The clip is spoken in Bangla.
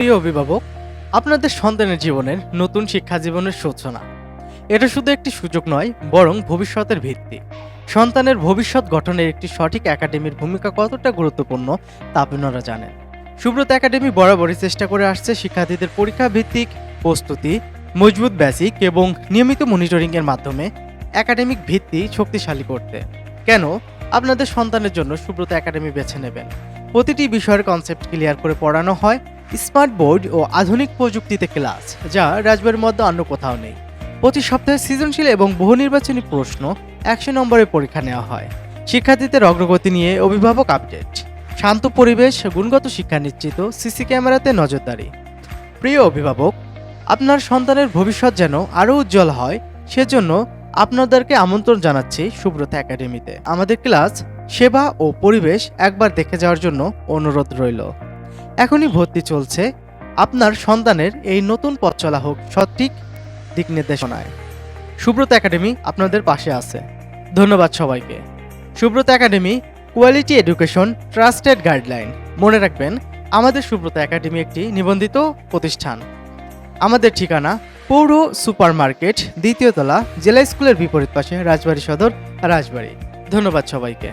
প্রিয় অভিভাবক, আপনাদের সন্তানের জীবনের নতুন শিক্ষা জীবনের সূচনা। এটা শুধু একটি সুযোগ নয়, বরং ভবিষ্যতের ভিত্তি। সন্তানের ভবিষ্যৎ গঠনের একটি সঠিক একাডেমির ভূমিকা কতটা গুরুত্বপূর্ণ তা আপনারা জানেন। সুব্রত একাডেমি বরাবরই চেষ্টা করে আসছে শিক্ষার্থীদের পরীক্ষা ভিত্তিক প্রস্তুতি, মজবুত বেসিক এবং নিয়মিত মনিটরিংয়ের মাধ্যমে একাডেমিক ভিত্তি শক্তিশালী করতে। কেন আপনাদের সন্তানের জন্য সুব্রত একাডেমি বেছে নেবেন? প্রতিটি বিষয়ের কনসেপ্ট ক্লিয়ার করে পড়ানো হয়, স্মার্ট বোর্ড ও আধুনিক প্রযুক্তিতে ক্লাস, যা রাজবাড়ির মধ্যে অন্য কোথাও নেই। প্রতি সপ্তাহে সৃজনশীল এবং বহু নির্বাচনী প্রশ্ন 100 নম্বরের পরীক্ষা নেওয়া হয়। শিক্ষার্থীদের অগ্রগতি নিয়ে অভিভাবক আপডেট, শান্ত পরিবেশ, গুণগত শিক্ষা নিশ্চিত, সিসি ক্যামেরাতে নজরদারি। প্রিয় অভিভাবক, আপনার সন্তানের ভবিষ্যৎ যেন আরও উজ্জ্বল হয়, সেজন্য আপনাদেরকে আমন্ত্রণ জানাচ্ছি সুব্রত একাডেমিতে। আমাদের ক্লাস, সেবা ও পরিবেশ একবার দেখে যাওয়ার জন্য অনুরোধ রইল। এখনই ভর্তি চলছে। আপনার সন্তানের এই নতুন পথ চলা হোক সঠিক দিক নির্দেশনায়। সুব্রত একাডেমি আপনাদের পাশে আছে। ধন্যবাদ সবাইকে। Subrata academy, quality education, trusted guideline. মনে রাখবেন, আমাদের সুব্রত একাডেমি একটি নিবন্ধিত প্রতিষ্ঠান। আমাদের ঠিকানা পৌর সুপার মার্কেট, 2য় তলা, জেলা স্কুলের বিপরীত পাশে, রাজবাড়ী সদর, রাজবাড়ী। ধন্যবাদ সবাইকে।